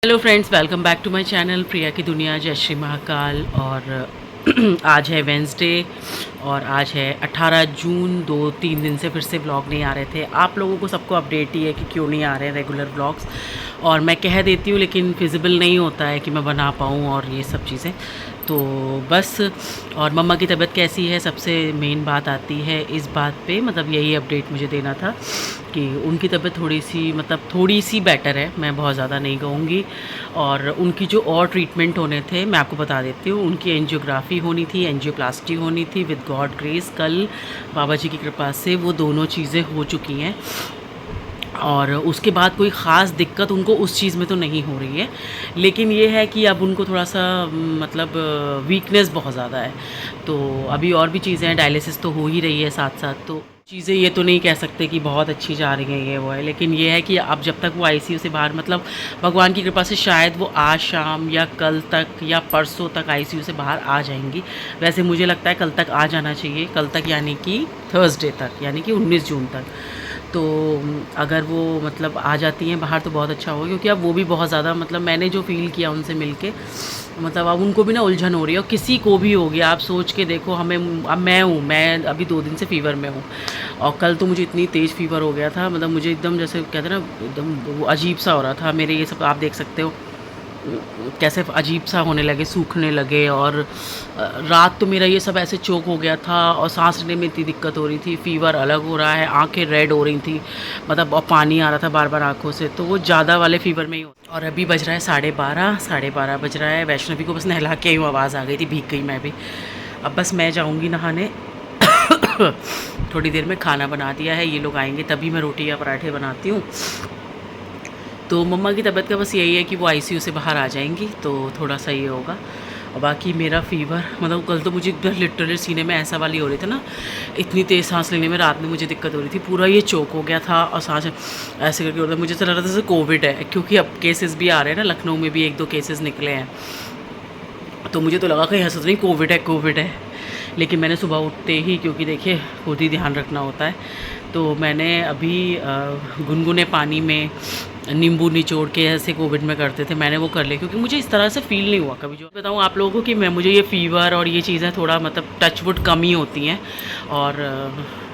Hello friends, welcome back to my channel Priya की दुनिया। जय श्री महाकाल। और आज है वेंसडे और आज है 18 जून। 2-3 दिन से फिर से व्लॉग नहीं आ रहे थे। आप लोगों को सबको अपडेट ही है कि क्यों नहीं आ रहे हैं रेगुलर व्लॉग्स, और मैं कह देती हूँ लेकिन फिजिबल नहीं होता है कि मैं बना पाऊँ और ये सब चीज़ें। तो बस, और मम्मा की तबीयत कैसी है, सबसे मेन बात आती है इस बात पे। मतलब यही अपडेट मुझे देना था कि उनकी तबीयत थोड़ी सी बेटर है, मैं बहुत ज़्यादा नहीं कहूँगी। और उनकी जो और ट्रीटमेंट होने थे मैं आपको बता देती हूँ। उनकी एंजियोग्राफी होनी थी, एंजियोप्लास्टी होनी थी विद गॉड ग्रेस। कल बाबा जी की कृपा से वो दोनों चीज़ें हो चुकी हैं, और उसके बाद कोई ख़ास दिक्कत उनको उस चीज़ में तो नहीं हो रही है। लेकिन ये है कि अब उनको थोड़ा सा मतलब वीकनेस बहुत ज़्यादा है। तो अभी और भी चीज़ें हैं, डायलिसिस तो हो ही रही है साथ साथ। तो चीज़ें ये तो नहीं कह सकते कि बहुत अच्छी जा रही हैं ये वो है, लेकिन ये है कि अब जब तक वो आईसीयू से बाहर, मतलब भगवान की कृपा से शायद वो आज शाम या कल तक या परसों तक आईसीयू से बाहर आ जाएंगी। वैसे मुझे लगता है कल तक आ जाना चाहिए, कल तक यानी कि थर्सडे तक, यानी कि 19 जून तक। तो अगर वो मतलब आ जाती हैं बाहर तो बहुत अच्छा होगा, क्योंकि अब वो भी बहुत ज़्यादा, मतलब मैंने जो फ़ील किया उनसे मिलके, मतलब अब उनको भी ना उलझन हो रही है। और किसी को भी हो गया, आप सोच के देखो। हमें, अब मैं अभी 2 दिन से फ़ीवर में हूँ, और कल तो मुझे इतनी तेज़ फ़ीवर हो गया था, मतलब मुझे एकदम जैसे कहते हैं ना, एकदम वो अजीब सा हो रहा था मेरे। ये सब आप देख सकते हो कैसे अजीब सा होने लगे, सूखने लगे। और रात तो मेरा ये सब ऐसे चोक हो गया था, और सांस लेने में इतनी दिक्कत हो रही थी। फ़ीवर अलग हो रहा है, आंखें रेड हो रही थी, मतलब और पानी आ रहा था बार बार आंखों से। तो वो ज़्यादा वाले फ़ीवर में ही हो। और अभी बज रहा है 12:30 बज रहा है। वैष्णवी को बस नहला के ही आवाज़ आ गई थी, भीग गई मैं भी। अब बस मैं जाऊँगी नहाने। थोड़ी देर में खाना बना दिया है, ये लोग आएंगे तभी मैं रोटी या पराठे बनाती हूँ। तो मम्मा की तबीयत का बस यही है कि वो आईसीयू से बाहर आ जाएंगी तो थोड़ा सा ये होगा। और बाकी मेरा फ़ीवर, मतलब कल तो मुझे एकदम लिटरली सीने में ऐसा वाली हो रही थी ना, इतनी तेज़ सांस लेने में रात में मुझे दिक्कत हो रही थी। पूरा ये चोक हो गया था और सांस ऐसे करके हो रहा था। मुझे तो लग रहा था जैसे कोविड है, क्योंकि अब केसेस भी आ रहे हैं ना, लखनऊ में भी 1-2 केसेस निकले हैं। तो मुझे तो लगा कहीं ऐसा तो नहीं कोविड है। लेकिन मैंने सुबह उठते ही, क्योंकि देखिए खुद ही ध्यान रखना होता है, तो मैंने अभी गुनगुने पानी में नींबू निचोड़ के, ऐसे कोविड में करते थे, मैंने वो कर लिया। क्योंकि मुझे इस तरह से फ़ील नहीं हुआ कभी। जो बताऊँ आप लोगों को कि मुझे ये फ़ीवर और ये चीज़ें थोड़ा मतलब टच वुड कम ही होती हैं। और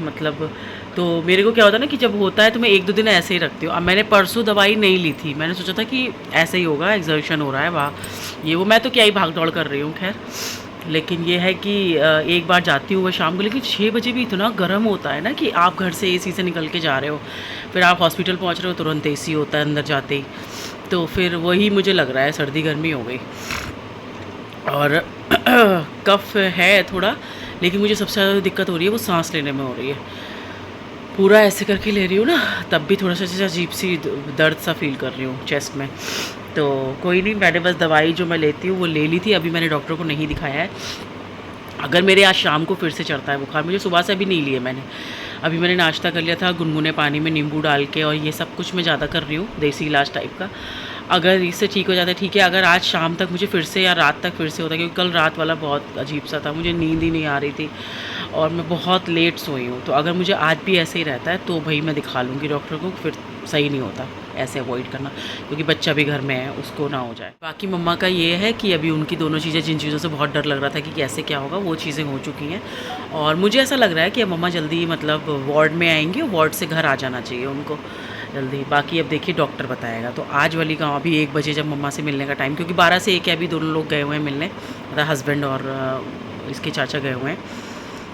मतलब तो मेरे को क्या होता है ना कि जब होता है तो मैं 1-2 दिन ऐसे ही रखती हूँ। अब मैंने परसों दवाई नहीं ली थी, मैंने सोचा था कि ऐसे ही होगा, एक्सर्शन हो रहा है वाह ये वो, मैं तो क्या ही भाग दौड़ कर रही हूँ खैर। लेकिन ये है कि एक बार जाती हूँ वह शाम को, लेकिन 6 बजे भी इतना गर्म होता है ना कि आप घर से एसी से निकल के जा रहे हो, फिर आप हॉस्पिटल पहुँच रहे हो, तुरंत एसी होता है अंदर जाते ही। तो फिर वही मुझे लग रहा है सर्दी गर्मी हो गई। और कफ है थोड़ा, लेकिन मुझे सबसे ज़्यादा दिक्कत हो रही है वो सांस लेने में हो रही है। पूरा ऐसे करके ले रही हूँ ना, तब भी थोड़ा सा जैसे अजीब सी दर्द सा फील कर रही हूँ चेस्ट में। तो कोई नहीं, मैंने बस दवाई जो मैं लेती हूँ वो ले ली थी, अभी मैंने डॉक्टर को नहीं दिखाया है। अगर मेरे आज शाम को फिर से चढ़ता है बुखार, मुझे सुबह से अभी नहीं लिए मैंने। अभी मैंने नाश्ता कर लिया था गुनगुने पानी में नींबू डाल के, और ये सब कुछ मैं ज़्यादा कर रही हूँ, देसी इलाज टाइप का। अगर इससे ठीक हो जाता है ठीक है, अगर आज शाम तक मुझे फिर से या रात तक फिर से होता है, क्योंकि कल रात वाला बहुत अजीब सा था, मुझे नींद ही नहीं आ रही थी और मैं बहुत लेट सोई हूँ। तो अगर मुझे आज भी ऐसे ही रहता है तो भाई मैं दिखा लूँगी डॉक्टर को, फिर सही नहीं होता ऐसे अवॉइड करना, क्योंकि बच्चा भी घर में है, उसको ना हो जाए। बाकी मम्मा का ये है कि अभी उनकी दोनों चीज़ें, जिन चीज़ों से बहुत डर लग रहा था कि कैसे क्या होगा, वो चीज़ें हो चुकी हैं। और मुझे ऐसा लग रहा है कि अब मम्मा जल्दी मतलब वार्ड में आएंगी, वार्ड से घर आ जाना चाहिए उनको जल्दी। बाकी अब देखिए डॉक्टर बताएगा। तो आज वाली गाँव अभी 1 बजे जब मम्मा से मिलने का टाइम, क्योंकि 12 से 1 है, अभी दोनों लोग गए हुए हैं मिलने, मतलब हस्बैंड और इसके चाचा गए हुए हैं,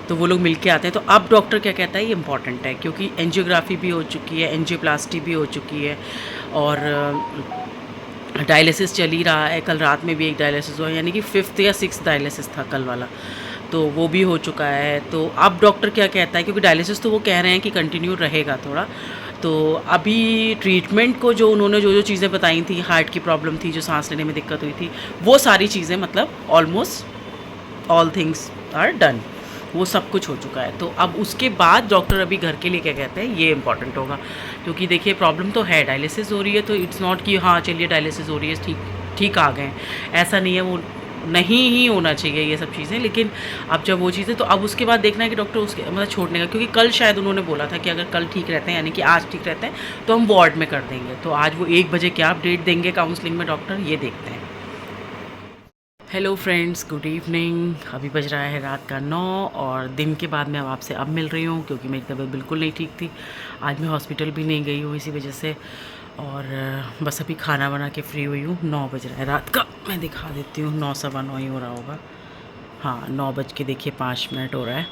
तो वो लोग मिल के आते हैं। तो अब डॉक्टर क्या कहता है ये इंपॉर्टेंट है, क्योंकि एंजियोग्राफी भी हो चुकी है, एंजियोप्लास्टी भी हो चुकी है, और डायलिसिस चल ही रहा है। कल रात में भी एक डायलिसिस हुआ, यानी कि 5th या 6th डायलिसिस था कल वाला, तो वो भी हो चुका है। तो अब डॉक्टर क्या कहता है, क्योंकि डायलिसिस तो वो कह रहे हैं कि कंटिन्यू रहेगा थोड़ा। तो अभी ट्रीटमेंट को जो उन्होंने जो चीज़ें बताई थी, हार्ट की प्रॉब्लम थी, जो सांस लेने में दिक्कत हुई थी, वो सारी चीज़ें मतलब almost all things are done, वो सब कुछ हो चुका है। तो अब उसके बाद डॉक्टर अभी घर के लिए क्या कहते हैं ये इंपॉर्टेंट होगा, क्योंकि देखिए प्रॉब्लम तो है, डायलिसिस हो रही है, तो इट्स नॉट कि हाँ चलिए डायलिसिस हो रही है ठीक ठीक आ गए, ऐसा नहीं है। वो नहीं ही होना चाहिए ये सब चीज़ें, लेकिन अब जब वो चीज़ें, तो अब उसके बाद देखना है कि डॉक्टर उसके मतलब छोड़ने का, क्योंकि कल शायद उन्होंने बोला था कि अगर कल ठीक रहते हैं, यानी कि आज ठीक रहते हैं, तो हम वार्ड में कर देंगे। तो आज वो 1 बजे क्या अपडेट देंगे काउंसलिंग में डॉक्टर, ये देखते हैं। Hello friends, good evening. अभी बज रहा है रात का 9 और दिन के बाद मैं अब आपसे अब मिल रही हूँ, क्योंकि मेरी तबीयत बिल्कुल नहीं ठीक थी। आज मैं हॉस्पिटल भी नहीं गई हूँ इसी वजह से। और बस अभी खाना बना के फ्री हुई हूँ। 9 बज रहा है रात का, मैं दिखा देती हूँ, 9 सवा 9 ही हो रहा होगा। हाँ, 9 बज के देखिए 5 मिनट हो रहा है।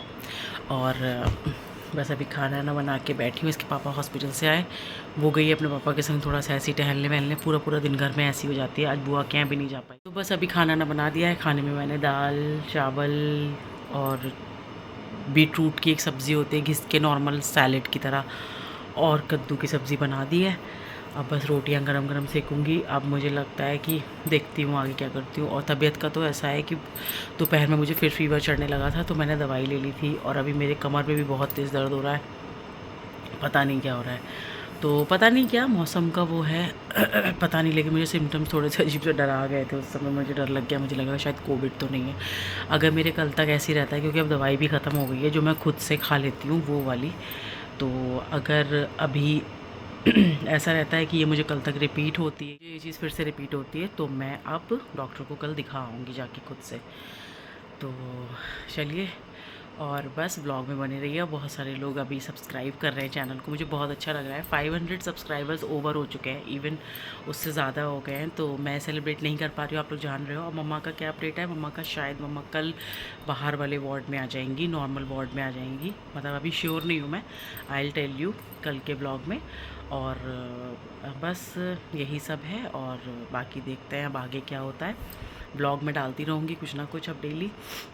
और बस अभी खाना ना बना के बैठी हूँ। इसके पापा हॉस्पिटल से आए, वो गई अपने पापा के संग थोड़ा सा ऐसे ही टहलने वहलने। पूरा पूरा दिन घर में ऐसी हो जाती है। आज बुआ क्या भी नहीं जा पाई, तो बस अभी खाना ना बना दिया है। खाने में मैंने दाल चावल और बीट रूट की एक सब्ज़ी होती है घिस के, नॉर्मल सैलेड की तरह, और कद्दू की सब्ज़ी बना दी है। अब बस रोटियां गरम गरम सेकूंगी। अब मुझे लगता है कि देखती हूँ आगे क्या करती हूँ। और तबीयत का तो ऐसा है कि दोपहर में मुझे फिर फीवर चढ़ने लगा था, तो मैंने दवाई ले ली थी। और अभी मेरे कमर में भी बहुत तेज़ दर्द हो रहा है, पता नहीं क्या हो रहा है। तो पता नहीं क्या मौसम का वो है पता नहीं, लेकिन मुझे सिम्टम्स थोड़े से अजीब से डरा गए थे उस समय। मुझे डर लग गया, मुझे लगा शायद कोविड तो नहीं है। अगर मेरे कल तक ऐसे ही रहता है, क्योंकि अब दवाई भी ख़त्म हो गई है जो मैं खुद से खा लेती हूँ वो वाली, तो अगर अभी ऐसा रहता है कि ये मुझे कल तक रिपीट होती है, ये चीज़ फिर से रिपीट होती है, तो मैं अब डॉक्टर को कल दिखा आऊँगी जाके खुद से। तो चलिए, और बस ब्लॉग में बने रहिए। बहुत सारे लोग अभी सब्सक्राइब कर रहे हैं चैनल को, मुझे बहुत अच्छा लग रहा है। 500 सब्सक्राइबर्स ओवर हो चुके हैं, इवन उससे ज़्यादा हो गए हैं। तो मैं सेलिब्रेट नहीं कर पा रही हूँ, आप लोग जान रहे हो। और मम्मा का क्या अपडेट है, मम्मा का शायद मम्मा कल बाहर वाले वार्ड में आ जाएंगी, नॉर्मल वार्ड में आ जाएंगी। मतलब अभी श्योर नहीं हूँ मैं, आई विल टेल यू कल के ब्लॉग में। और बस यही सब है, और बाकी देखते हैं अब आगे क्या होता है। ब्लॉग में डालती रहूँगी कुछ ना कुछ अब डेली।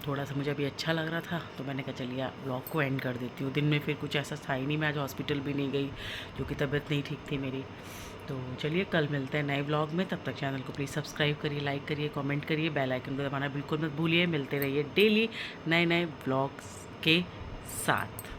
थोड़ा सा मुझे अभी अच्छा लग रहा था, तो मैंने कहा चलिए ब्लॉग को एंड कर देती हूँ। दिन में फिर कुछ ऐसा था ही नहीं, मैं आज हॉस्पिटल भी नहीं गई क्योंकि तबीयत नहीं ठीक थी मेरी। तो चलिए कल मिलते हैं नए ब्लॉग में। तब तक चैनल को प्लीज़ सब्सक्राइब करिए, लाइक करिए, कमेंट करिए, बेल आइकन को दबाना बिल्कुल मत भूलिए। मिलते रहिए डेली नए नए ब्लॉग्स के साथ।